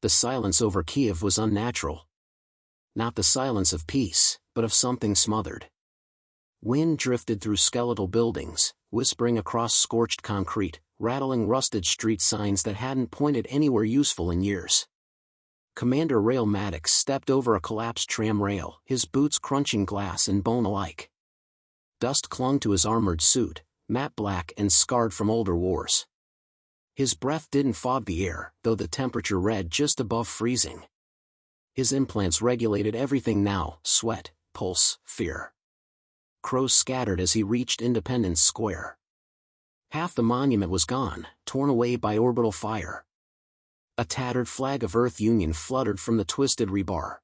The silence over Kiev was unnatural. Not the silence of peace, but of something smothered. Wind drifted through skeletal buildings, whispering across scorched concrete, rattling rusted street signs that hadn't pointed anywhere useful in years. Commander Rael Maddox stepped over a collapsed tram rail, his boots crunching glass and bone alike. Dust clung to his armored suit, matte black and scarred from older wars. His breath didn't fog the air, though the temperature read just above freezing. His implants regulated everything now: sweat, pulse, fear. Crows scattered as he reached Independence Square. Half the monument was gone, torn away by orbital fire. A tattered flag of Earth Union fluttered from the twisted rebar.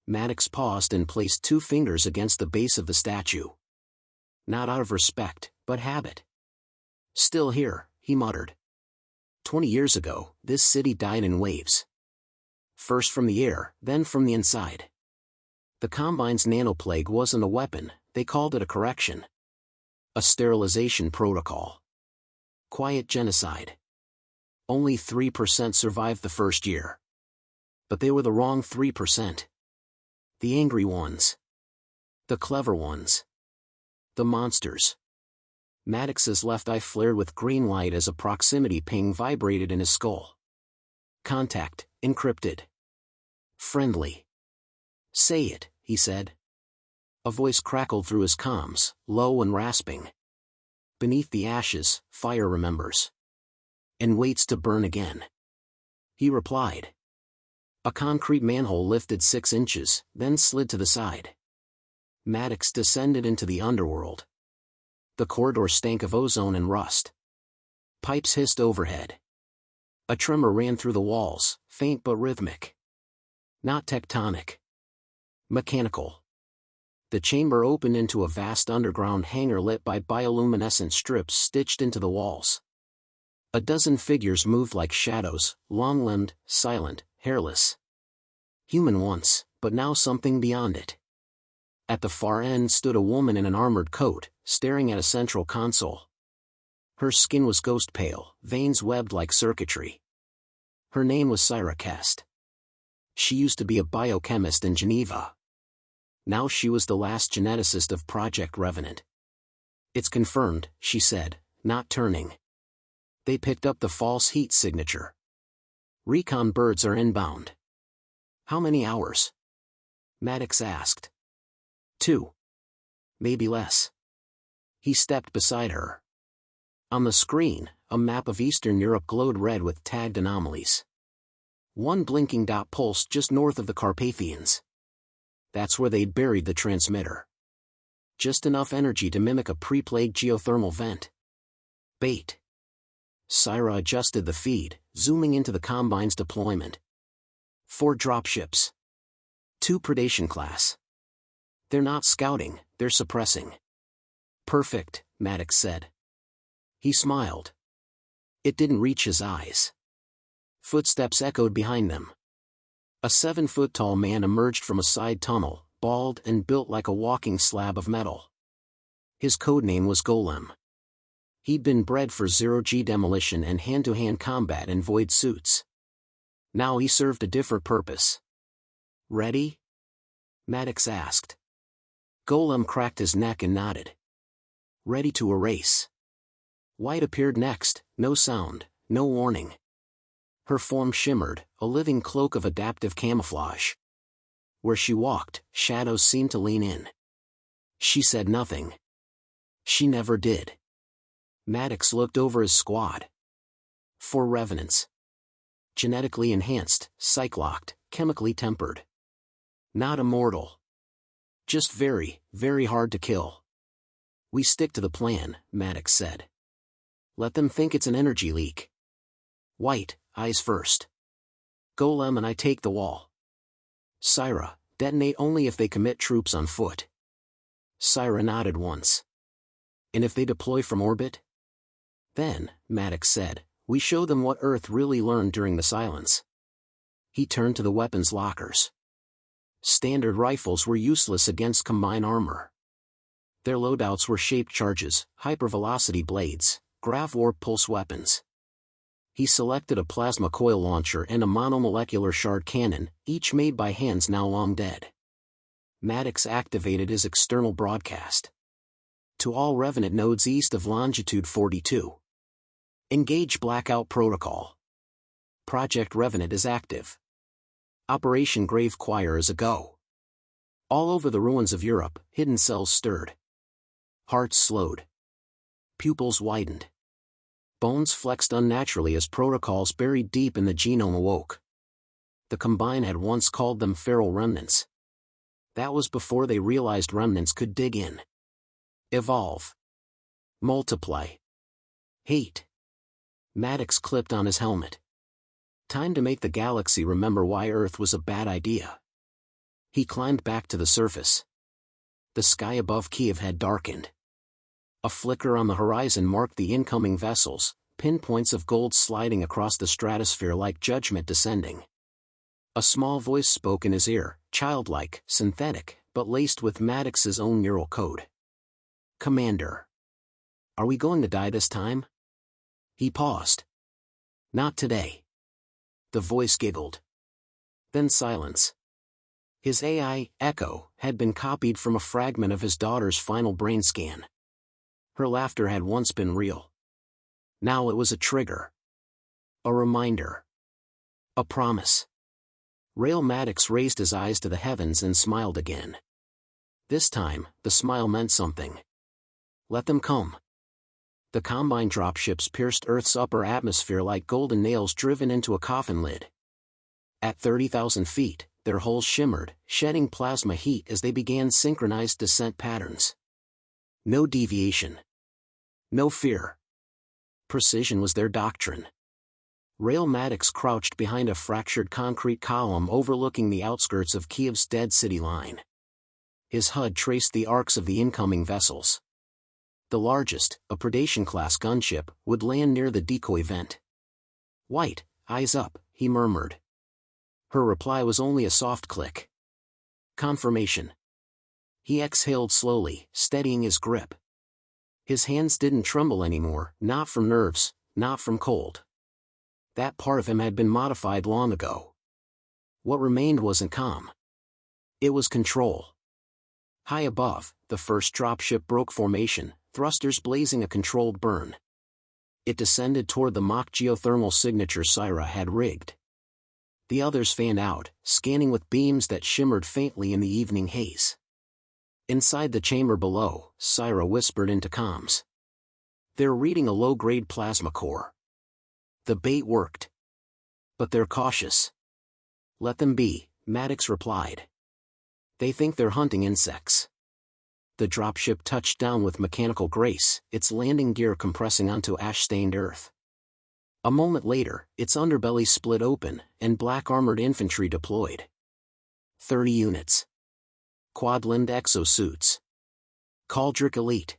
Maddox paused and placed 2 fingers against the base of the statue. Not out of respect, but habit. "Still here," he muttered. 20 years ago, this city died in waves. First from the air, then from the inside. The Combine's nano-plague wasn't a weapon, they called it a correction. A sterilization protocol. Quiet genocide. Only 3% survived the first year. But they were the wrong 3%. The angry ones. The clever ones. The monsters. Maddox's left eye flared with green light as a proximity ping vibrated in his skull. Contact, encrypted. Friendly. "Say it," he said. A voice crackled through his comms, low and rasping. "Beneath the ashes, fire remembers. And waits to burn again." He replied. A concrete manhole lifted 6 inches, then slid to the side. Maddox descended into the underworld. The corridor stank of ozone and rust. Pipes hissed overhead. A tremor ran through the walls, faint but rhythmic. Not tectonic. Mechanical. The chamber opened into a vast underground hangar lit by bioluminescent strips stitched into the walls. A dozen figures moved like shadows, long-limbed, silent, hairless. Human once, but now something beyond it. At the far end stood a woman in an armored coat, staring at a central console. Her skin was ghost pale, veins webbed like circuitry. Her name was Syra Kest. She used to be a biochemist in Geneva. Now she was the last geneticist of Project Revenant. "It's confirmed," she said, not turning. "They picked up the false heat signature. Recon birds are inbound." "How many hours?" Maddox asked. 2. Maybe less. He stepped beside her. On the screen, a map of Eastern Europe glowed red with tagged anomalies. One blinking dot pulsed just north of the Carpathians. That's where they'd buried the transmitter. Just enough energy to mimic a pre-plague geothermal vent. Bait. Syra adjusted the feed, zooming into the Combine's deployment. 4 dropships. 2 predation class. "They're not scouting, they're suppressing." "Perfect," Maddox said. He smiled. It didn't reach his eyes. Footsteps echoed behind them. A 7-foot-tall man emerged from a side tunnel, bald and built like a walking slab of metal. His codename was Golem. He'd been bred for zero-G demolition and hand-to-hand combat in void suits. Now he served a different purpose. "Ready?" Maddox asked. Golem cracked his neck and nodded. "Ready to erase." White appeared next, no sound, no warning. Her form shimmered, a living cloak of adaptive camouflage. Where she walked, shadows seemed to lean in. She said nothing. She never did. Maddox looked over his squad. 4 Revenants. Genetically enhanced, psych-locked, chemically tempered. Not immortal. Just very, very hard to kill. "We stick to the plan," Maddox said. "Let them think it's an energy leak. White, eyes first. Golem and I take the wall. Syra, detonate only if they commit troops on foot." Syra nodded once. "And if they deploy from orbit?" "Then," Maddox said, "we show them what Earth really learned during the silence." He turned to the weapons lockers. Standard rifles were useless against Combine armor. Their loadouts were shaped charges, hypervelocity blades, grav warp pulse weapons. He selected a plasma coil launcher and a monomolecular shard cannon, each made by hands now long dead. Maddox activated his external broadcast. To all Revenant nodes east of longitude 42. Engage blackout protocol. Project Revenant is active. Operation Grave Choir is a go. All over the ruins of Europe, hidden cells stirred. Hearts slowed. Pupils widened. Bones flexed unnaturally as protocols buried deep in the genome awoke. The Combine had once called them feral remnants. That was before they realized remnants could dig in. Evolve. Multiply. Hate. Maddox clipped on his helmet. Time to make the galaxy remember why Earth was a bad idea. He climbed back to the surface. The sky above Kiev had darkened. A flicker on the horizon marked the incoming vessels, pinpoints of gold sliding across the stratosphere like judgment descending. A small voice spoke in his ear, childlike, synthetic, but laced with Maddox's own neural code. "Commander. Are we going to die this time?" He paused. "Not today." The voice giggled. Then silence. His AI, Echo, had been copied from a fragment of his daughter's final brain scan. Her laughter had once been real. Now it was a trigger. A reminder. A promise. Rael Maddox raised his eyes to the heavens and smiled again. This time, the smile meant something. Let them come. The Combine dropships pierced Earth's upper atmosphere like golden nails driven into a coffin lid. At 30,000 feet, their hulls shimmered, shedding plasma heat as they began synchronized descent patterns. No deviation. No fear. Precision was their doctrine. Rael Maddox crouched behind a fractured concrete column overlooking the outskirts of Kiev's dead city line. His HUD traced the arcs of the incoming vessels. The largest, a predation-class gunship, would land near the decoy vent. "White, eyes up," he murmured. Her reply was only a soft click. Confirmation. He exhaled slowly, steadying his grip. His hands didn't tremble anymore, not from nerves, not from cold. That part of him had been modified long ago. What remained wasn't calm. It was control. High above, the first dropship broke formation, thrusters blazing a controlled burn. It descended toward the mock geothermal signature Syra had rigged. The others fanned out, scanning with beams that shimmered faintly in the evening haze. Inside the chamber below, Syra whispered into comms. "They're reading a low-grade plasma core. The bait worked. But they're cautious." "Let them be," Maddox replied. "They think they're hunting insects." The dropship touched down with mechanical grace, its landing gear compressing onto ash-stained earth. A moment later, its underbelly split open, and black-armored infantry deployed. 30 units. Quad-limbed exosuits. Caldrik Elite.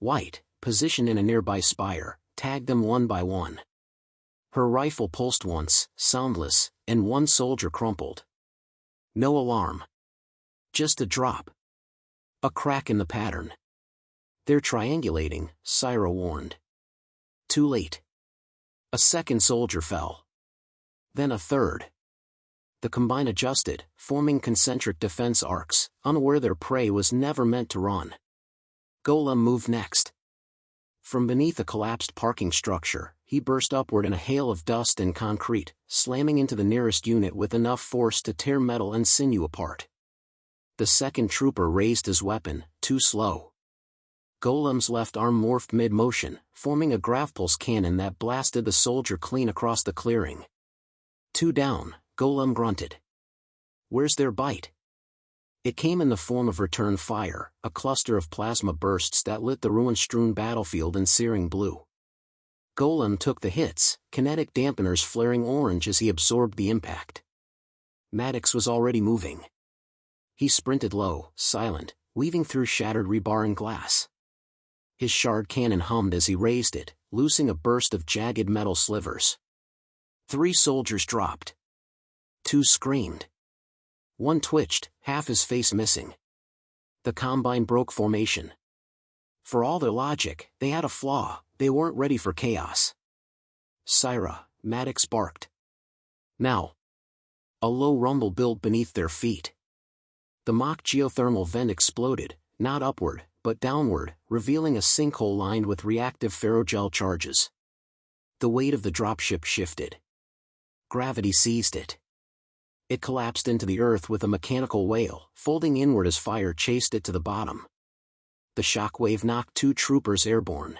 White, positioned in a nearby spire, tagged them one by one. Her rifle pulsed once, soundless, and one soldier crumpled. No alarm. Just a drop. A crack in the pattern. "They're triangulating," Syra warned. Too late. A second soldier fell. Then a third. The Combine adjusted, forming concentric defense arcs, unaware their prey was never meant to run. Golem moved next. From beneath a collapsed parking structure, he burst upward in a hail of dust and concrete, slamming into the nearest unit with enough force to tear metal and sinew apart. The second trooper raised his weapon, too slow. Golem's left arm morphed mid-motion, forming a gravpulse cannon that blasted the soldier clean across the clearing. "Two down," Golem grunted. "Where's their bite?" It came in the form of return fire, a cluster of plasma bursts that lit the ruin-strewn battlefield in searing blue. Golem took the hits, kinetic dampeners flaring orange as he absorbed the impact. Maddox was already moving. He sprinted low, silent, weaving through shattered rebar and glass. His shard cannon hummed as he raised it, loosing a burst of jagged metal slivers. 3 soldiers dropped. 2 screamed. 1 twitched, half his face missing. The Combine broke formation. For all their logic, they had a flaw: they weren't ready for chaos. Syra, Maddox barked. Now. A low rumble built beneath their feet. The mock geothermal vent exploded, not upward, but downward, revealing a sinkhole lined with reactive ferrogel charges. The weight of the dropship shifted. Gravity seized it. It collapsed into the earth with a mechanical wail, folding inward as fire chased it to the bottom. The shockwave knocked 2 troopers airborne.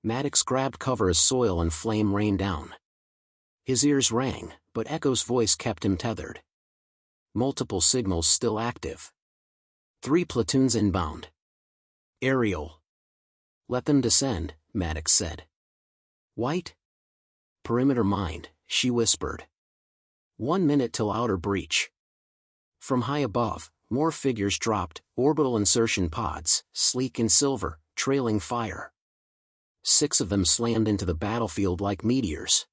Maddox grabbed cover as soil and flame rained down. His ears rang, but Echo's voice kept him tethered. Multiple signals still active. 3 platoons inbound. Aerial. Let them descend, Maddox said. White? Perimeter mind, she whispered. 1 minute till outer breach. From high above, more figures dropped, orbital insertion pods, sleek in silver, trailing fire. 6 of them slammed into the battlefield like meteors.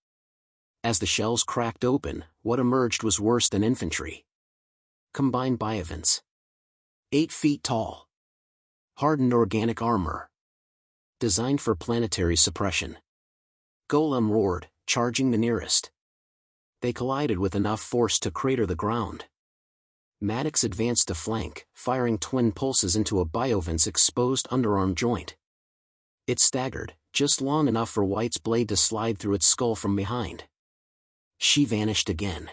As the shells cracked open, what emerged was worse than infantry. Combined biovents. 8 feet tall. Hardened organic armor. Designed for planetary suppression. Golem roared, charging the nearest. They collided with enough force to crater the ground. Maddox advanced to flank, firing twin pulses into a biovent's exposed underarm joint. It staggered, just long enough for White's blade to slide through its skull from behind. She vanished again.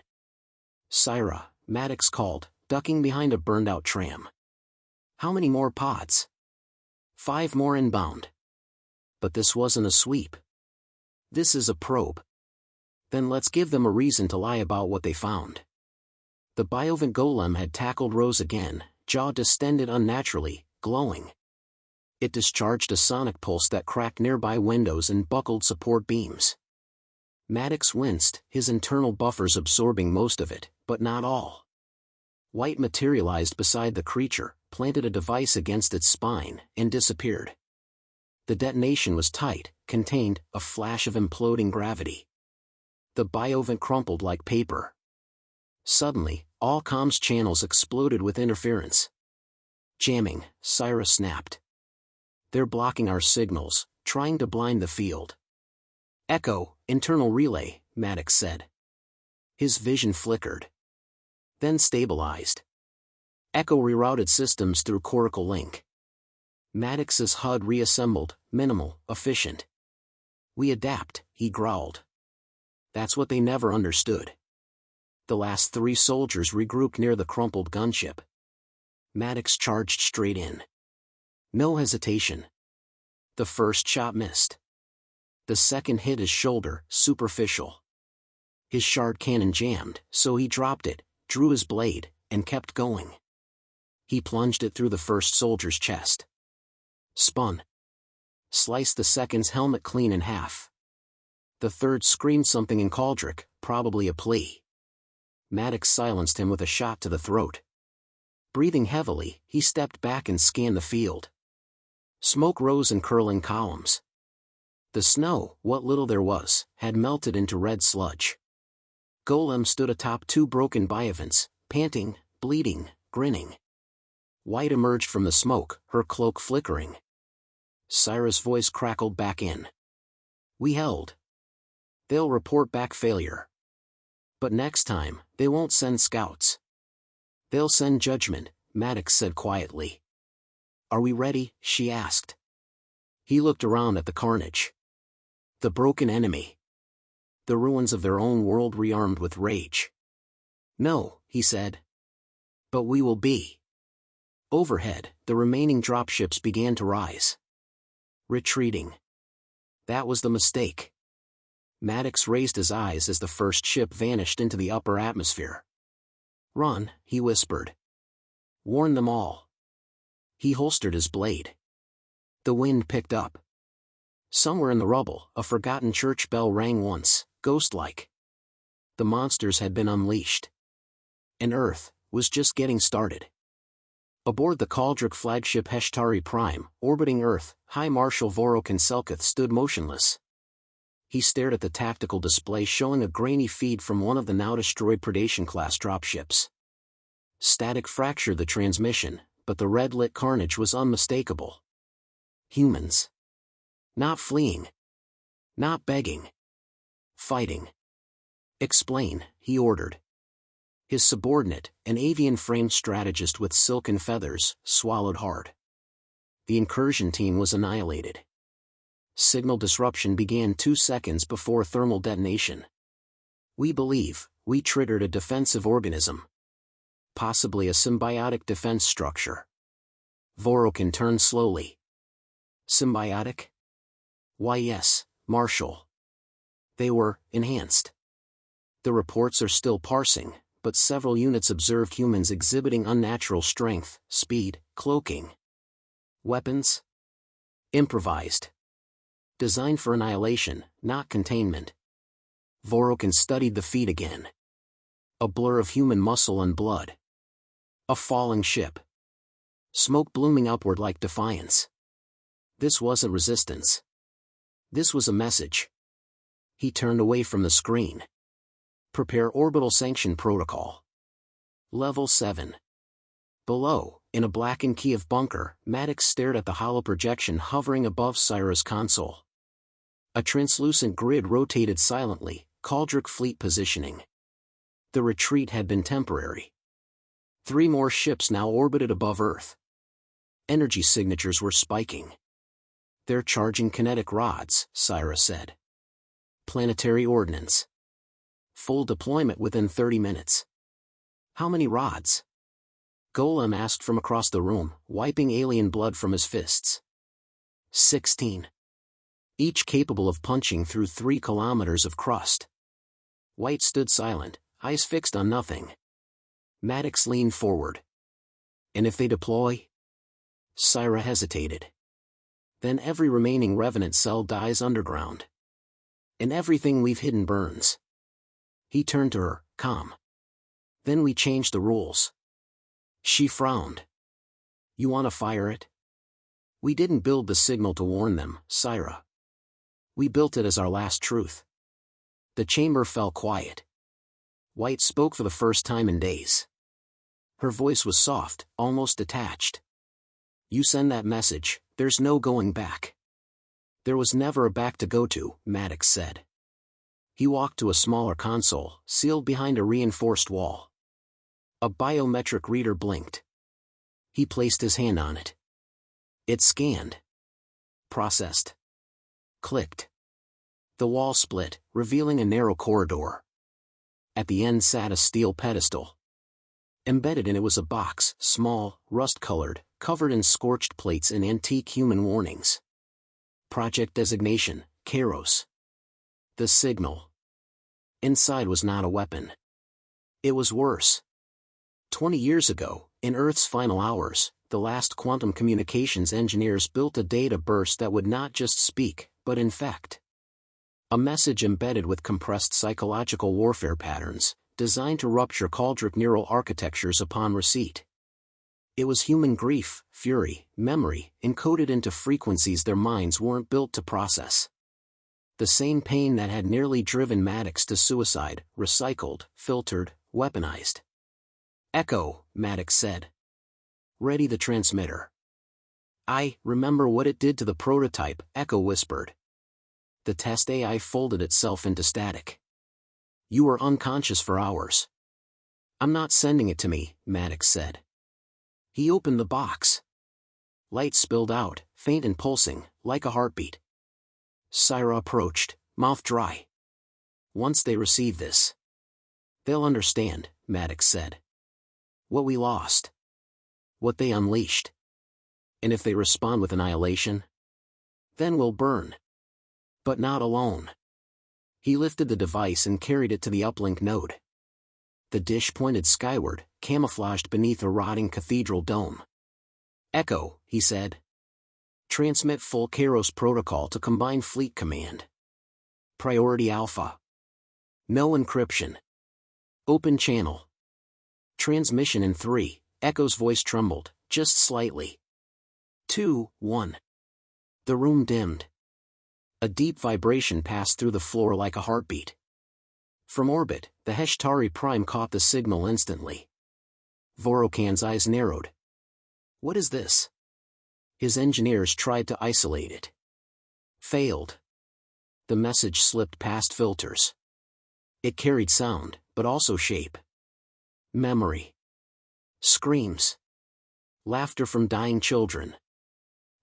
Syra, Maddox called, ducking behind a burned-out tram. How many more pods? 5 more inbound. But this wasn't a sweep. This is a probe. Then let's give them a reason to lie about what they found. The biovent golem had tackled Rose again, jaw distended unnaturally, glowing. It discharged a sonic pulse that cracked nearby windows and buckled support beams. Maddox winced, his internal buffers absorbing most of it, but not all. White materialized beside the creature, planted a device against its spine, and disappeared. The detonation was tight, contained, a flash of imploding gravity. The biovent crumpled like paper. Suddenly, all comms channels exploded with interference. Jamming, Syra snapped. They're blocking our signals, trying to blind the field. Echo, internal relay, Maddox said. His vision flickered. Then stabilized. Echo rerouted systems through Coracle Link. Maddox's HUD reassembled, minimal, efficient. We adapt, he growled. That's what they never understood. The last 3 soldiers regrouped near the crumpled gunship. Maddox charged straight in. No hesitation. The first shot missed. The second hit his shoulder, superficial. His shard cannon jammed, so he dropped it, drew his blade, and kept going. He plunged it through the first soldier's chest. Spun. Sliced the second's helmet clean in half. The third screamed something in Caldrik, probably a plea. Maddox silenced him with a shot to the throat. Breathing heavily, he stepped back and scanned the field. Smoke rose in curling columns. The snow, what little there was, had melted into red sludge. Golem stood atop 2 broken biovents, panting, bleeding, grinning. White emerged from the smoke, her cloak flickering. Syra's voice crackled back in. We held. They'll report back failure. But next time, they won't send scouts. They'll send judgment, Maddox said quietly. Are we ready? She asked. He looked around at the carnage. The broken enemy. The ruins of their own world rearmed with rage. No, he said. But we will be. Overhead, the remaining dropships began to rise. Retreating. That was the mistake. Maddox raised his eyes as the first ship vanished into the upper atmosphere. Run, he whispered. Warn them all. He holstered his blade. The wind picked up. Somewhere in the rubble, a forgotten church bell rang once, ghost-like. The monsters had been unleashed. And Earth was just getting started. Aboard the Caldrik flagship Heshtari Prime, orbiting Earth, High Marshal Voro Kinselkith stood motionless. He stared at the tactical display showing a grainy feed from one of the now-destroyed Predation-class dropships. Static fractured the transmission, but the red-lit carnage was unmistakable. Humans. Not fleeing. Not begging. fighting. Explain, he ordered. His subordinate, an avian-framed strategist with silken feathers, swallowed hard. The incursion team was annihilated. Signal disruption began 2 seconds before thermal detonation. We believe we triggered a defensive organism. Possibly a symbiotic defense structure. Vorokin turned slowly. Symbiotic? Why yes, Marshal. They were enhanced. The reports are still parsing, but several units observed humans exhibiting unnatural strength, speed, cloaking. Weapons? Improvised. Designed for annihilation, not containment. Vorokin studied the feed again. A blur of human muscle and blood. A falling ship. Smoke blooming upward like defiance. This wasn't resistance. This was a message. He turned away from the screen. Prepare orbital sanction protocol. Level 7. Below, in a blackened Kiev bunker, Maddox stared at the hollow projection hovering above Syra's console. A translucent grid rotated silently, Caldrik fleet positioning. The retreat had been temporary. 3 more ships now orbited above Earth. Energy signatures were spiking. They're charging kinetic rods, Syra said. Planetary ordnance. Full deployment within 30 minutes. How many rods? Golem asked from across the room, wiping alien blood from his fists. 16. Each capable of punching through 3 kilometers of crust. White stood silent, eyes fixed on nothing. Maddox leaned forward. And if they deploy? Syra hesitated. Then every remaining Revenant cell dies underground. And everything we've hidden burns. He turned to her, calm. Then we change the rules. She frowned. You want to fire it? We didn't build the signal to warn them, Syra. We built it as our last truth. The chamber fell quiet. White spoke for the first time in days. Her voice was soft, almost detached. You send that message, there's no going back. There was never a back to go to, Maddox said. He walked to a smaller console, sealed behind a reinforced wall. A biometric reader blinked. He placed his hand on it. It scanned. Processed. Clicked. The wall split, revealing a narrow corridor. At the end sat a steel pedestal. Embedded in it was a box, small, rust-colored, covered in scorched plates and antique human warnings. Project designation, Kairos. The signal. Inside was not a weapon. It was worse. 20 years ago, in Earth's final hours, the last quantum communications engineers built a data burst that would not just speak, but infect. A message embedded with compressed psychological warfare patterns, designed to rupture Caldrik neural architectures upon receipt. It was human grief, fury, memory, encoded into frequencies their minds weren't built to process. The same pain that had nearly driven Maddox to suicide, recycled, filtered, weaponized. Echo, Maddox said. Ready the transmitter. I remember what it did to the prototype, Echo whispered. The test AI folded itself into static. You were unconscious for hours. I'm not sending it to me, Maddox said. He opened the box. Light spilled out, faint and pulsing, like a heartbeat. Syra approached, mouth dry. Once they receive this, they'll understand, Maddox said. What we lost. What they unleashed. And if they respond with annihilation, then we'll burn. But not alone. He lifted the device and carried it to the uplink node. The dish pointed skyward, camouflaged beneath a rotting cathedral dome. Echo, he said. Transmit full Kairos protocol to Combine Fleet Command. Priority Alpha. No encryption. Open channel. Transmission in 3, Echo's voice trembled, just slightly. 2, 1. The room dimmed. A deep vibration passed through the floor like a heartbeat. From orbit, the Heshtari Prime caught the signal instantly. Vorokin's eyes narrowed. What is this? His engineers tried to isolate it. Failed. The message slipped past filters. It carried sound, but also shape. Memory. Screams. Laughter from dying children.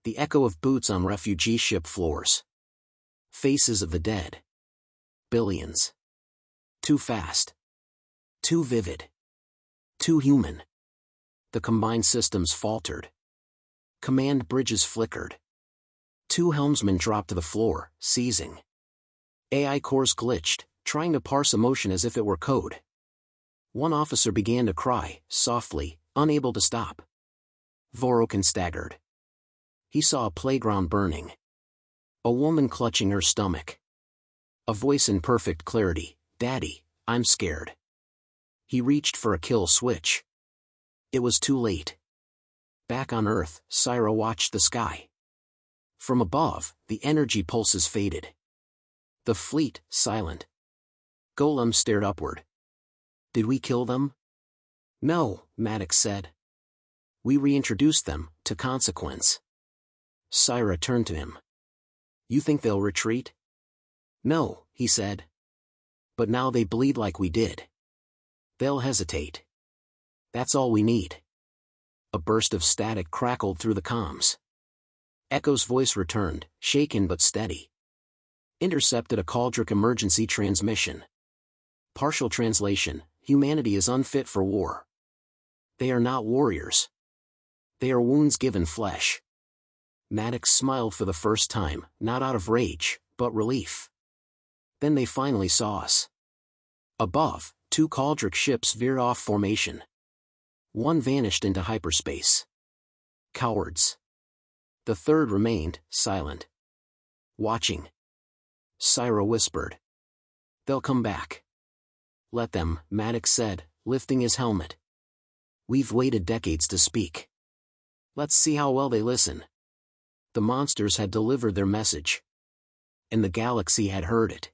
The echo of boots on refugee ship floors. Faces of the dead. Billions. Too fast. Too vivid. Too human. The combined systems faltered. Command bridges flickered. 2 helmsmen dropped to the floor, seizing. AI cores glitched, trying to parse emotion as if it were code. One officer began to cry, softly, unable to stop. Vorokin staggered. He saw a playground burning. A woman clutching her stomach. A voice in perfect clarity, "Daddy, I'm scared." He reached for a kill switch. It was too late. Back on Earth, Syra watched the sky. From above, the energy pulses faded. The fleet, silent. Golem stared upward. "Did we kill them?" "No," Maddox said. "We reintroduced them, to consequence." Syra turned to him. "You think they'll retreat?" "No," he said. "But now they bleed like we did. They'll hesitate. That's all we need." A burst of static crackled through the comms. Echo's voice returned, shaken but steady. "Intercepted a Caldrik emergency transmission. Partial translation: humanity is unfit for war. They are not warriors. They are wounds given flesh." Maddox smiled for the first time, not out of rage, but relief. "Then they finally saw us." Above, 2 Caldrik ships veered off formation. One vanished into hyperspace. Cowards. The third remained, silent. Watching. Syra whispered. "They'll come back." "Let them," Maddox said, lifting his helmet. "We've waited decades to speak. Let's see how well they listen." The monsters had delivered their message. And the galaxy had heard it.